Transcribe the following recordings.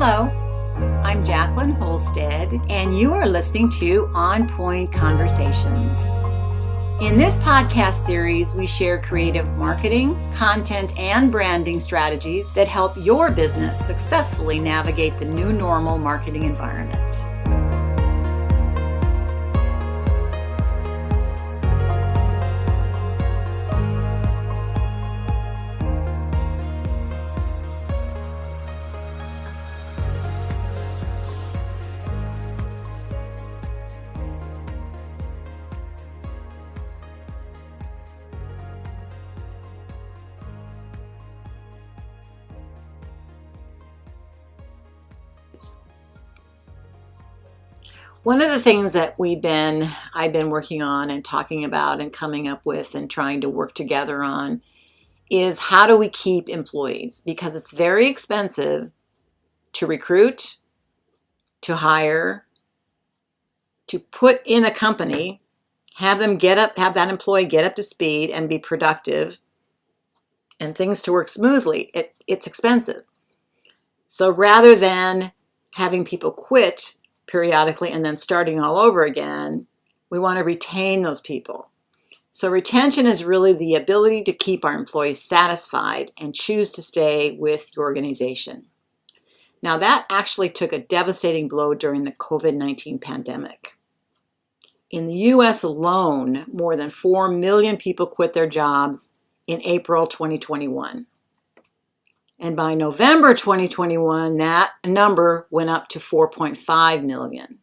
Hello, I'm Jacqueline Holstead, and you are listening to On Point Conversations. In this podcast series, we share creative marketing, content, and branding strategies that help your business successfully navigate the new normal marketing environment. One of the things that I've been working on and talking about and coming up with and trying to work together on is how do we keep employees? Because it's very expensive to recruit, to hire, to put in a company, have that employee get up to speed and be productive and things to work smoothly. It's expensive. So rather than having people quit periodically and then starting all over again, we want to retain those people. So retention is really the ability to keep our employees satisfied and choose to stay with your organization. Now that actually took a devastating blow during the COVID-19 pandemic. In the US alone, more than 4 million people quit their jobs in April 2021. And by November 2021, that number went up to 4.5 million.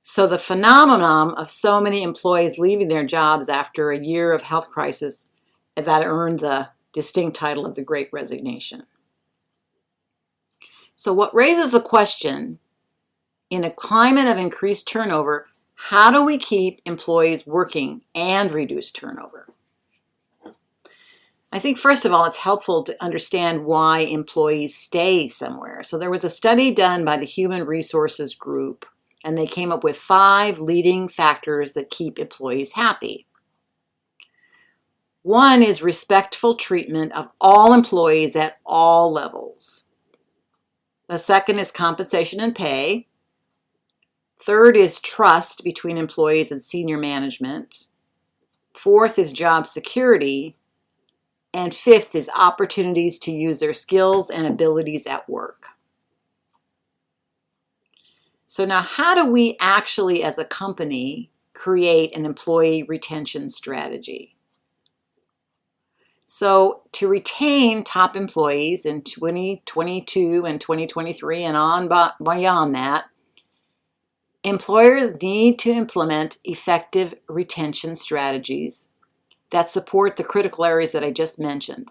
So the phenomenon of so many employees leaving their jobs after a year of health crisis that earned the distinct title of the Great Resignation. So what raises the question, in a climate of increased turnover, how do we keep employees working and reduce turnover? I think, first of all, it's helpful to understand why employees stay somewhere. So there was a study done by the Human Resources Group, and they came up with 5 leading factors that keep employees happy. One is respectful treatment of all employees at all levels. The second is compensation and pay. Third is trust between employees and senior management. Fourth is job security. And fifth is opportunities to use their skills and abilities at work. So now, how do we actually, as a company, create an employee retention strategy? So to retain top employees in 2022 and 2023 and on beyond that, employers need to implement effective retention strategies that support the critical areas that I just mentioned.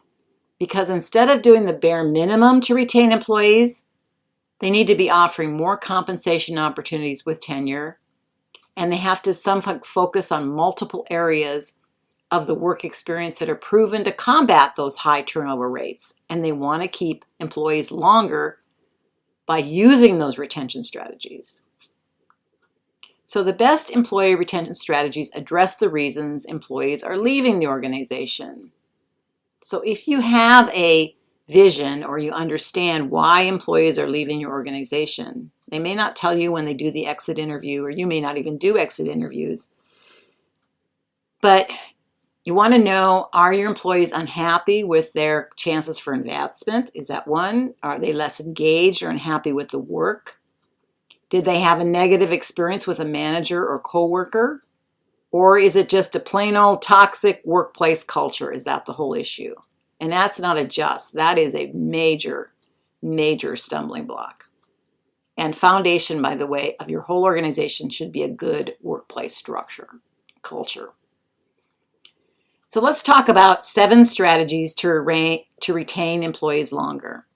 Because instead of doing the bare minimum to retain employees, they need to be offering more compensation opportunities with tenure, and they have to focus on multiple areas of the work experience that are proven to combat those high turnover rates. And they want to keep employees longer by using those retention strategies. So the best employee retention strategies address the reasons employees are leaving the organization. So if you have a vision or you understand why employees are leaving your organization, they may not tell you when they do the exit interview, or you may not even do exit interviews. But you want to know, are your employees unhappy with their chances for advancement? Is that one? Are they less engaged or unhappy with the work? Did they have a negative experience with a manager or coworker? Or is it just a plain old toxic workplace culture? Is that the whole issue? And that's not a just. That is a major, major stumbling block. And foundation, by the way, of your whole organization should be a good workplace structure, culture. So let's talk about 7 strategies to retain employees longer.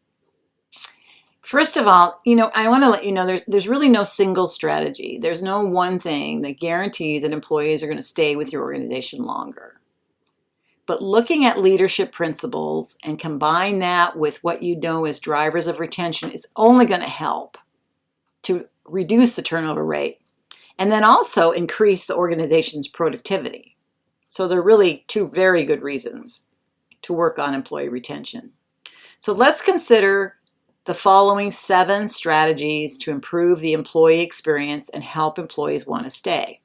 First of all, I want to let you know there's really no single strategy. There's no one thing that guarantees that employees are going to stay with your organization longer. But looking at leadership principles and combine that with what you know as drivers of retention is only going to help to reduce the turnover rate and then also increase the organization's productivity. So there are really 2 very good reasons to work on employee retention. So let's consider the following 7 strategies to improve the employee experience and help employees want to stay.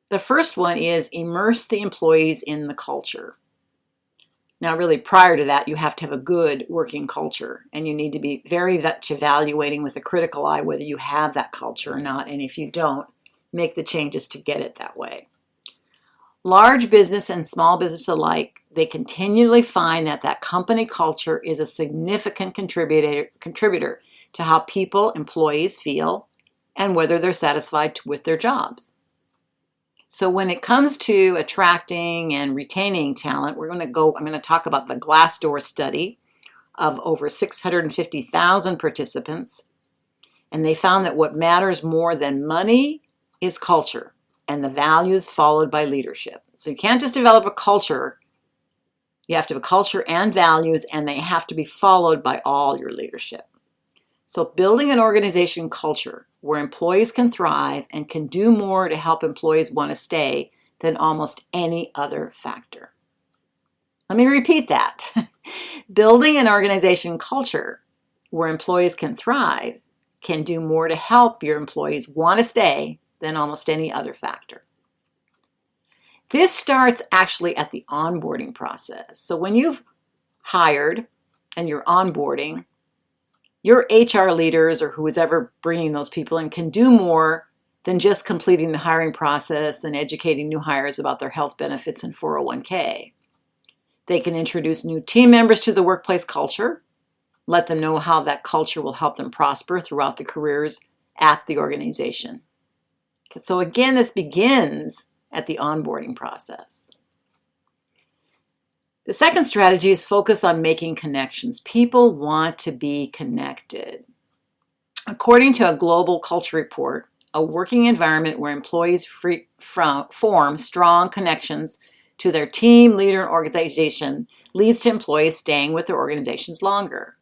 The first one is immerse the employees in the culture. Now, really, prior to that, you have to have a good working culture, and you need to be very much evaluating with a critical eye whether you have that culture or not, and if you don't, make the changes to get it that way. Large business and small business alike, they continually find that company culture is a significant contributor to how people, employees feel, and whether they're satisfied with their jobs. So when it comes to attracting and retaining talent, I'm going to talk about the Glassdoor study of over 650,000 participants. And they found that what matters more than money is culture and the values followed by leadership. So you can't just develop a culture. You have to have a culture and values, and they have to be followed by all your leadership. So building an organization culture where employees can thrive and can do more to help employees want to stay than almost any other factor. Let me repeat that. Building an organization culture where employees can thrive can do more to help your employees want to stay than almost any other factor. This starts actually at the onboarding process. So when you've hired and you're onboarding, your HR leaders or who is ever bringing those people in can do more than just completing the hiring process and educating new hires about their health benefits and 401k. They can introduce new team members to the workplace culture, let them know how that culture will help them prosper throughout the careers at the organization. So again, this begins at the onboarding process. The second strategy is focus on making connections. People want to be connected. According to a global culture report, a working environment where employees form strong connections to their team, leader, and organization leads to employees staying with their organizations longer.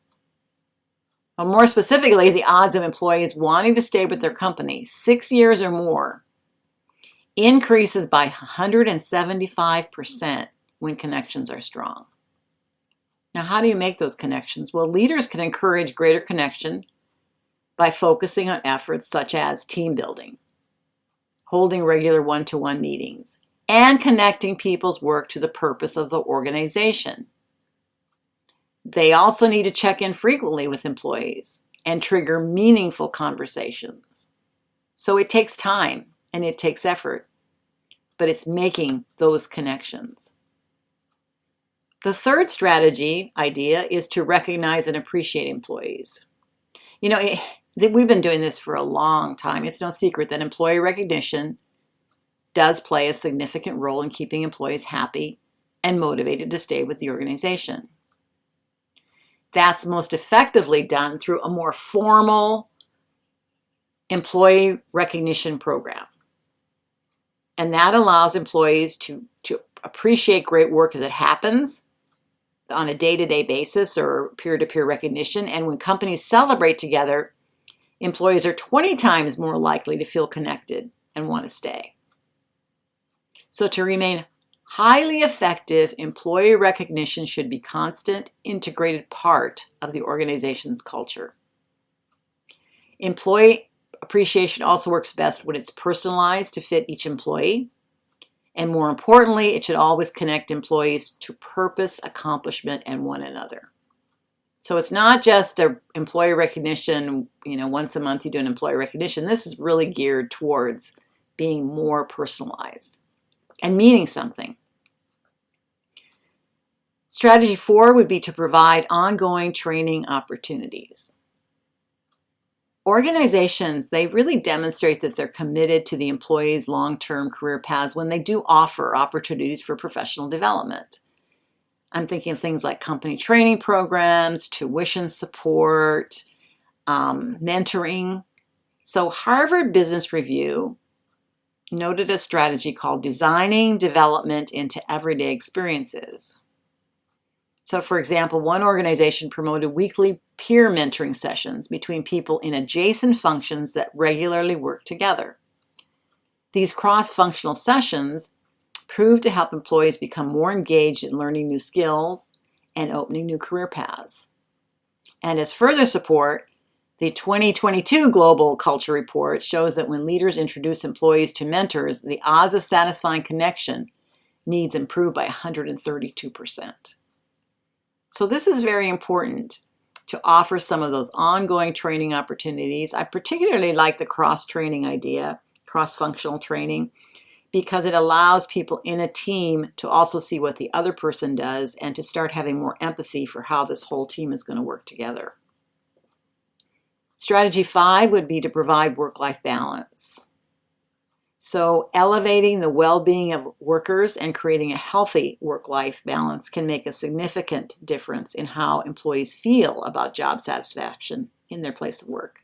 Well, more specifically, the odds of employees wanting to stay with their company 6 years or more increases by 175% when connections are strong. Now, how do you make those connections? Well, leaders can encourage greater connection by focusing on efforts such as team building, holding regular one-to-one meetings, and connecting people's work to the purpose of the organization. They also need to check in frequently with employees and trigger meaningful conversations. So it takes time and it takes effort, but it's making those connections. The third strategy idea is to recognize and appreciate employees. We've been doing this for a long time. It's no secret that employee recognition does play a significant role in keeping employees happy and motivated to stay with the organization. That's most effectively done through a more formal employee recognition program. And that allows employees to appreciate great work as it happens on a day-to-day basis or peer-to-peer recognition. And when companies celebrate together, employees are 20 times more likely to feel connected and want to stay. So to remain highly effective, employee recognition should be a constant, integrated part of the organization's culture. Employee appreciation also works best when it's personalized to fit each employee. And more importantly, it should always connect employees to purpose, accomplishment, and one another. So it's not just an employee recognition, once a month you do an employee recognition. This is really geared towards being more personalized and meaning something. Strategy 4 would be to provide ongoing training opportunities. Organizations, they really demonstrate that they're committed to the employees' long-term career paths when they do offer opportunities for professional development. I'm thinking of things like company training programs, tuition support, mentoring. So Harvard Business Review noted a strategy called designing development into everyday experiences. So for example, one organization promoted weekly peer mentoring sessions between people in adjacent functions that regularly work together. These cross-functional sessions proved to help employees become more engaged in learning new skills and opening new career paths. And as further support, the 2022 Global Culture Report shows that when leaders introduce employees to mentors, the odds of satisfying connection needs improve by 132%. So this is very important to offer some of those ongoing training opportunities. I particularly like the cross-training idea, cross-functional training, because it allows people in a team to also see what the other person does and to start having more empathy for how this whole team is going to work together. Strategy 5 would be to provide work-life balance. So elevating the well-being of workers and creating a healthy work-life balance can make a significant difference in how employees feel about job satisfaction in their place of work.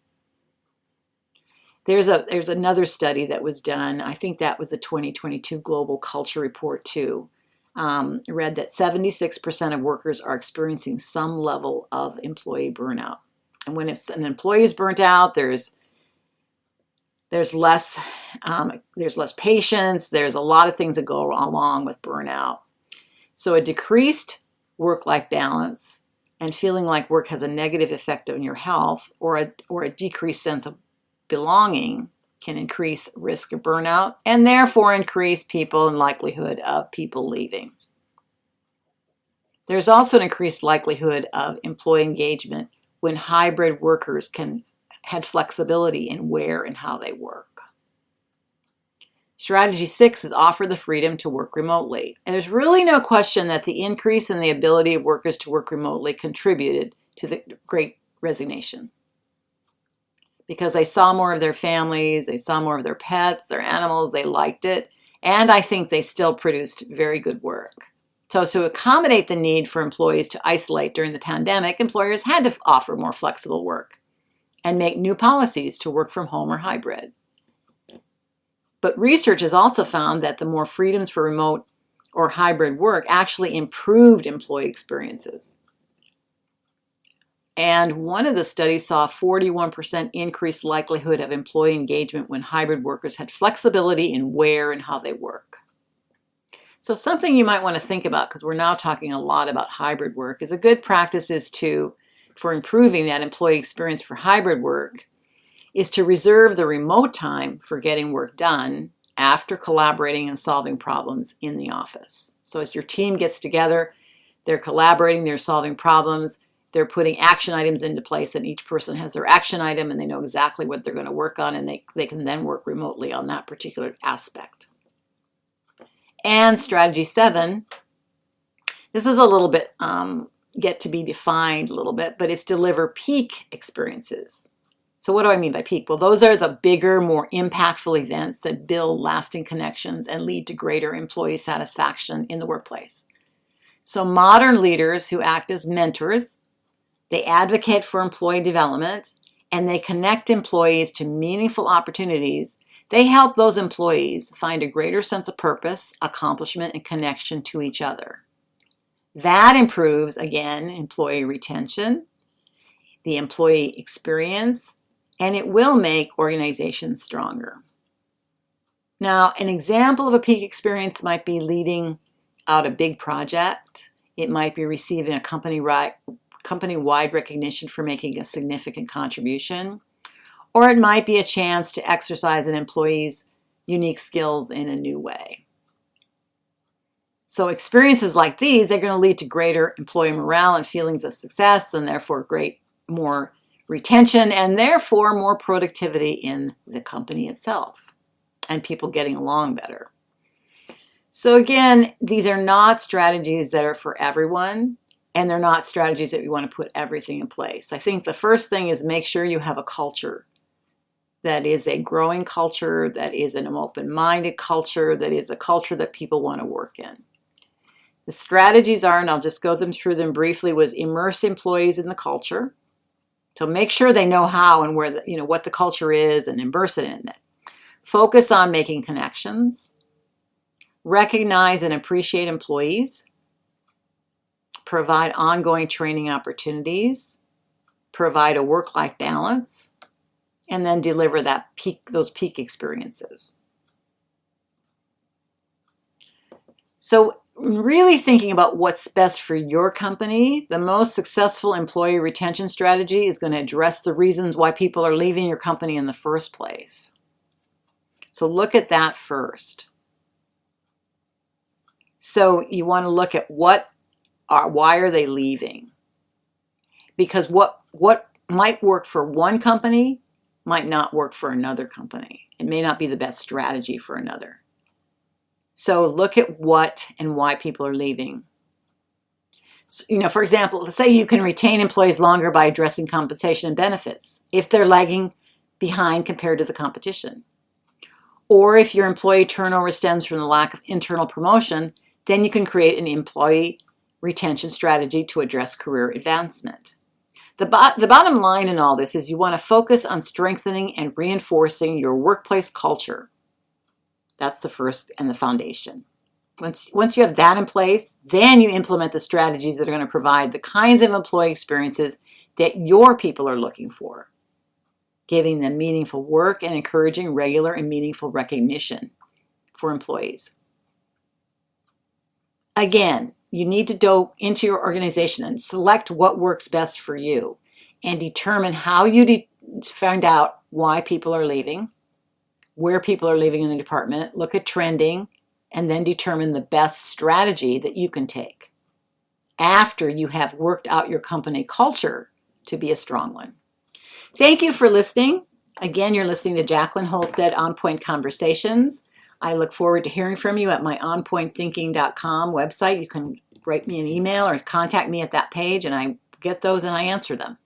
There's another study that was done, I think that was the 2022 Global Culture Report too. Read that 76% of workers are experiencing some level of employee burnout. And when an employee is burnt out, there's less patience. There's a lot of things that go along with burnout. So a decreased work-life balance and feeling like work has a negative effect on your health, or a decreased sense of belonging, can increase risk of burnout and therefore increase people and likelihood of people leaving. There's also an increased likelihood of employee engagement when hybrid workers had flexibility in where and how they work. Strategy 6 is offer the freedom to work remotely. And there's really no question that the increase in the ability of workers to work remotely contributed to the Great Resignation. Because they saw more of their families, they saw more of their pets, their animals, they liked it, and I think they still produced very good work. So to accommodate the need for employees to isolate during the pandemic, employers had to offer more flexible work and make new policies to work from home or hybrid. But research has also found that the more freedoms for remote or hybrid work actually improved employee experiences. And one of the studies saw a 41% increased likelihood of employee engagement when hybrid workers had flexibility in where and how they work. So something you might want to think about, because we're now talking a lot about hybrid work, is a good practice for improving that employee experience for hybrid work is to reserve the remote time for getting work done after collaborating and solving problems in the office. So as your team gets together, they're collaborating, they're solving problems, they're putting action items into place, and each person has their action item and they know exactly what they're going to work on, and they can then work remotely on that particular aspect. And strategy 7, this is a little bit yet to be defined a little bit, but it's deliver peak experiences. So what do I mean by peak? Well, those are the bigger, more impactful events that build lasting connections and lead to greater employee satisfaction in the workplace. So modern leaders who act as mentors, they advocate for employee development, and they connect employees to meaningful opportunities. They help those employees find a greater sense of purpose, accomplishment, and connection to each other. That improves, again, employee retention, the employee experience, and it will make organizations stronger. Now, an example of a peak experience might be leading out a big project. It might be receiving a company-wide recognition for making a significant contribution. Or it might be a chance to exercise an employee's unique skills in a new way. So experiences like these, they're going to lead to greater employee morale and feelings of success, and therefore more retention, and therefore more productivity in the company itself, and people getting along better. So again, these are not strategies that are for everyone, and they're not strategies that you want to put everything in place. I think the first thing is make sure you have a culture that is a growing culture, that is an open-minded culture, that is a culture that people want to work in. The strategies are, and I'll just go through them briefly, was immerse employees in the culture. So make sure they know how and where what the culture is, and immerse it in it. Focus on making connections. Recognize and appreciate employees. Provide ongoing training opportunities. Provide a work-life balance. And then deliver those peak experiences. So really thinking about what's best for your company, the most successful employee retention strategy is going to address the reasons why people are leaving your company in the first place. So look at that first. So you want to look at why are they leaving? Because what might work for one company might not work for another company. It may not be the best strategy for another. So look at what and why people are leaving. So, for example, let's say you can retain employees longer by addressing compensation and benefits if they're lagging behind compared to the competition. Or if your employee turnover stems from the lack of internal promotion, then you can create an employee retention strategy to address career advancement. The bottom line in all this is you want to focus on strengthening and reinforcing your workplace culture. That's the first and the foundation. Once you have that in place, then you implement the strategies that are going to provide the kinds of employee experiences that your people are looking for, giving them meaningful work and encouraging regular and meaningful recognition for employees. Again, you need to go into your organization and select what works best for you and determine how you find out why people are leaving, where people are leaving in the department, look at trending, and then determine the best strategy that you can take after you have worked out your company culture to be a strong one. Thank you for listening. Again, you're listening to Jacqueline Holstead On Point Conversations. I look forward to hearing from you at my onpointthinking.com website. You can write me an email or contact me at that page, and I get those and I answer them.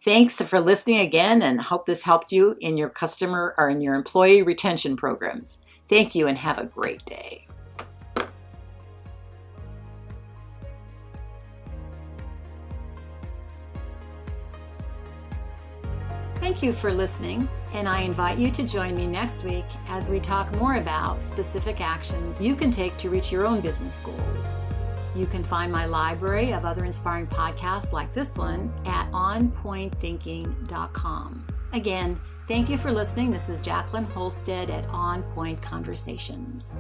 Thanks for listening again, and hope this helped you in your customer or in your employee retention programs. Thank you and have a great day. Thank you for listening, and I invite you to join me next week as we talk more about specific actions you can take to reach your own business goals. You can find my library of other inspiring podcasts like this one at onpointthinking.com. Again, thank you for listening. This is Jacqueline Holstead at On Point Conversations.